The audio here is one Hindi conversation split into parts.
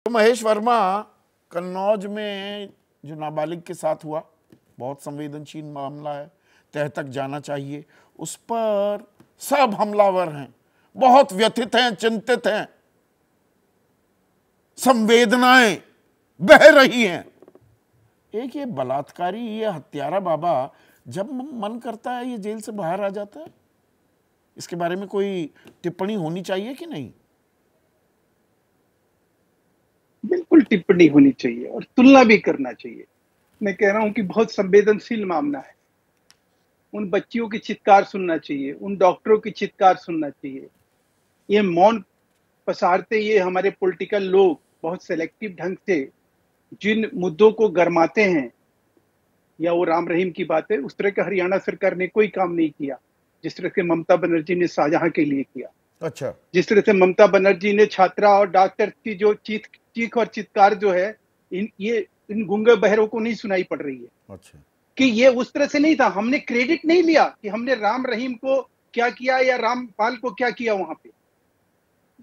तो महेश वर्मा, कन्नौज में जो नाबालिग के साथ हुआ, बहुत संवेदनशील मामला है, तह तक जाना चाहिए। उस पर सब हमलावर हैं, बहुत व्यथित हैं, चिंतित हैं, संवेदनाएं बह रही हैं। एक ये बलात्कारी, ये हत्यारा बाबा जब मन करता है ये जेल से बाहर आ जाता है। इसके बारे में कोई टिप्पणी होनी चाहिए कि नहीं? बिल्कुल टिप्पणी होनी चाहिए और तुलना भी करना चाहिए। मैं कह रहा हूं कि बहुत संवेदनशील मामला है। उन बच्चियों की चित्कार सुनना चाहिए, उन डॉक्टरों की चित्कार सुनना चाहिए। ये मौन पसारते ये हमारे पॉलिटिकल लोग बहुत सेलेक्टिव ढंग से जिन मुद्दों को गरमाते हैं, या वो राम रहीम की बात है, उस तरह का हरियाणा सरकार ने कोई काम नहीं किया जिस तरह से ममता बनर्जी ने शाहजहां के लिए किया। अच्छा, जिस तरह से ममता बनर्जी ने छात्रा और डॉक्टर की जो चीख और चित्कार जो है, इन गूंगे बहरों को नहीं सुनाई पड़ रही है। अच्छा, कि ये उस तरह से नहीं था। हमने क्रेडिट नहीं लिया कि हमने राम रहीम को क्या किया या रामपाल को क्या किया। वहां पे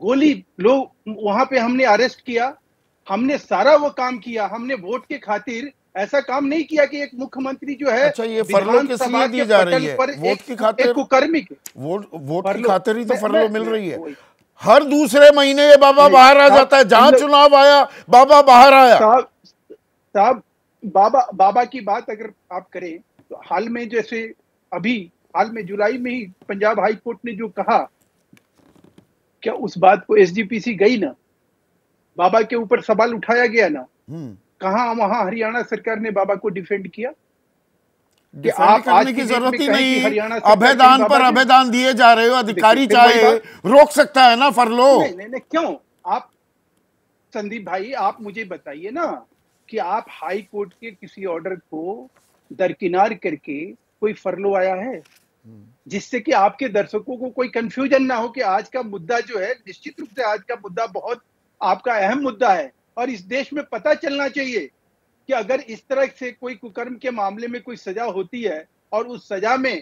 गोली लोग, वहां पे हमने अरेस्ट किया, हमने सारा वो काम किया। हमने वोट के खातिर ऐसा काम नहीं किया कि एक मुख्यमंत्री जो है, अच्छा, ये फरलो किस लिए दी जा रही है? वोट की खातिर? एक कुकर्मी के वोट की खातिर ही तो फरलो मिल रही है। वही। हर दूसरे महीने ये बाबा बाहर आ जाता है, जहां चुनाव आया बाबा बाहर आया। साहब, बाबा की बात अगर आप करें तो हाल में, जैसे अभी हाल में जुलाई में ही पंजाब हाई कोर्ट ने जो कहा, क्या उस बात को एसजीपीसी गई ना, बाबा के ऊपर सवाल उठाया गया ना, कहां वहां हरियाणा सरकार ने बाबा को डिफेंड किया? डिफेंड करने की जरूरत ही नहीं। अभयदान पर अभयदान दिए जा रहे हो, अधिकारी चाहे रोक सकता है ना फरलो। नहीं, क्यों? आप संदीप भाई, आप मुझे बताइए ना कि आप हाई कोर्ट के किसी ऑर्डर को दरकिनार करके कोई फरलो आया है जिससे कि आपके दर्शकों को कोई कंफ्यूजन ना हो कि आज का मुद्दा जो है, निश्चित रूप से आज का मुद्दा बहुत आपका अहम मुद्दा है और इस देश में पता चलना चाहिए कि अगर इस तरह से कोई कुकर्म के मामले में कोई सजा होती है और उस सजा में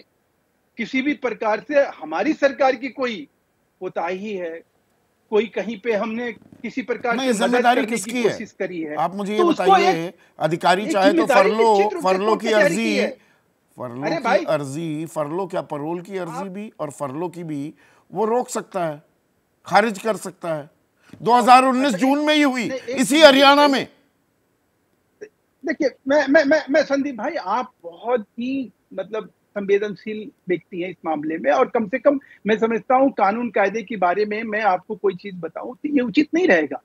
किसी भी प्रकार से हमारी सरकार की कोई कोताही है, कोई कहीं पे हमने किसी प्रकार की जिम्मेदारी किसकी है? कोशिश करी है, आप मुझे ये बताइए। अधिकारी चाहे तो फरलो की अर्जी, फरलो क्या परोल की अर्जी भी और फरलो की भी वो रोक सकता है, खारिज कर सकता है। 2019 जून में ही हुई इसी हरियाणा में। देखिए, मैं संदीप भाई, आप बहुत ही मतलब संवेदनशील व्यक्ति हैं इस मामले में, और कम से कम मैं समझता हूं कानून कायदे के बारे में मैं आपको कोई चीज बताऊं तो ये उचित नहीं रहेगा।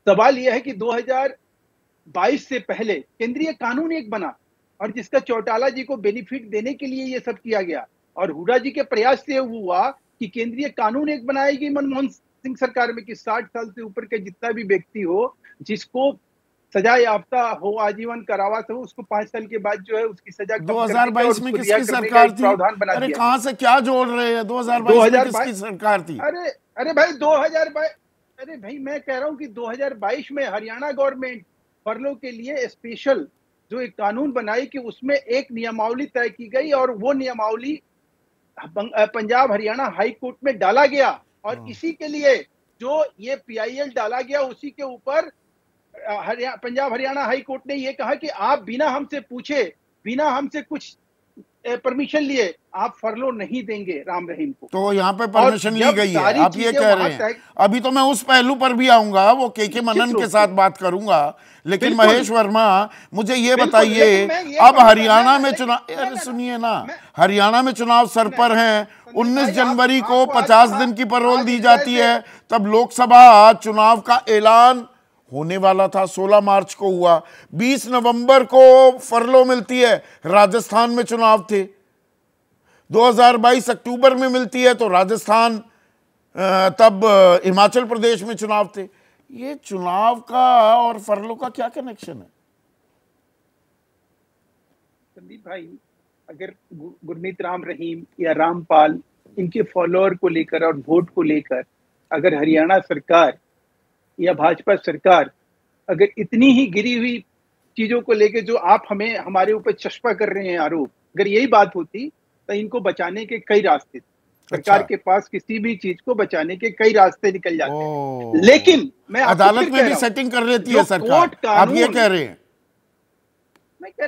सवाल यह है कि 2022 से पहले केंद्रीय कानून एक बना और जिसका चौटाला जी को बेनिफिट देने के लिए ये सब किया गया, और हुड्डा जी के प्रयास से हुआ कि केंद्रीय कानून एक बनाएगी मनमोहन सिंह सरकार में कि 60 साल से ऊपर के जितना भी व्यक्ति हो, जिसको सजा याफ्ता हो, आजीवन कारावास हो, उसको 5 साल के बाद जो है उसकी सजा 2022 में किसकी सरकार थी? अरे कहां से क्या जोड़ रहे हैं? 2022 में किसकी सरकार थी? अरे भाई 2022, अरे भाई मैं कह रहा हूं कि 2022 में हरियाणा गवर्नमेंट फरलो के लिए स्पेशल जो एक कानून बनाई कि उसमें एक नियमावली तय की गई और वो नियमावली पंजाब हरियाणा हाई कोर्ट में डाला गया, और इसी के लिए जो ये पीआईएल डाला गया उसी के ऊपर पंजाब हरियाणा हाई कोर्ट ने ये कहा कि आप बिना हमसे पूछे, बिना हमसे कुछ परमिशन लिए आप फरलो नहीं देंगे राम रहीम को। तो यहाँ पे परमिशन ली गई है, आप ये कह रहे हैं। अभी तो मैं उस पहलू पर भी आऊंगा, वो के मनन के साथ बात करूंगा, लेकिन महेश वर्मा मुझे ये बताइए, अब हरियाणा में चुनाव, अरे सुनिए ना, हरियाणा में चुनाव सर पर हैं। 19 जनवरी को 50 दिन की पैरोल दी जाती है, तब लोकसभा चुनाव का ऐलान होने वाला था, 16 मार्च को हुआ, 20 नवंबर को फरलो मिलती है, राजस्थान में चुनाव थे, 2022 अक्टूबर में मिलती है तो राजस्थान, तब हिमाचल प्रदेश में चुनाव थे। ये चुनाव का और फरलो का क्या कनेक्शन है? संदीप भाई, अगर गुरमीत राम रहीम या रामपाल इनके फॉलोअर को लेकर और वोट को लेकर अगर हरियाणा सरकार या भाजपा सरकार अगर इतनी ही गिरी हुई चीजों को लेकर जो आप हमें हमारे ऊपर चस्पा कर रहे हैं आरोप, अगर यही बात होती तो इनको बचाने के कई रास्ते थे। सरकार के पास किसी भी चीज को बचाने के कई रास्ते निकल जाते हैं, लेकिन मैं अदालत में भी सेटिंग कर लेती है सरकार, आप ये कह रहे हैं? मैं कह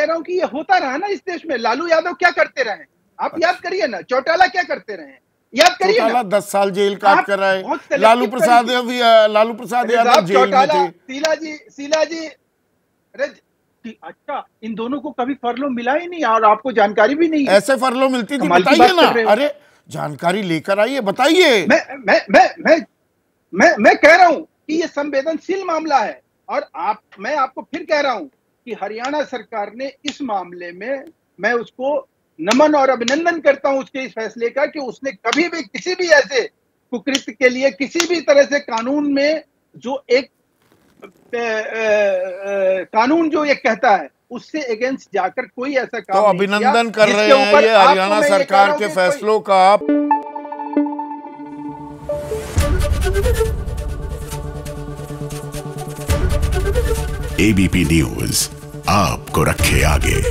रहा हूं कि ये होता रहा ना इस देश में। लालू यादव क्या करते रहे, आप याद करिए ना। चौटाला क्या करते रहे, याद करिए ना। 10 साल जेल काट कर आए। लालू प्रसाद यादव जेल में थे। शीला जी, अरे अच्छा, इन दोनों को कभी फरलो मिला ही नहीं और आपको जानकारी भी नहीं है। ऐसे फरलो मिलती थी, बताइए ना। अरे जानकारी लेकर आइए, बताइए। मैं कह रहा हूं कि ये संवेदनशील मामला है और मैं आपको फिर कह रहा हूं कि हरियाणा सरकार ने इस मामले में, मैं उसको नमन और अभिनंदन करता हूं उसके इस फैसले का कि उसने कभी भी किसी भी ऐसे कुकृत्य के लिए किसी भी तरह से कानून में जो एक कानून जो ये कहता है उससे अगेंस्ट जाकर कोई ऐसा काम तो अभिनंदन कर रहे हैं ये हरियाणा सरकार के फैसलों का आप। एबीपी न्यूज आपको रखे आगे।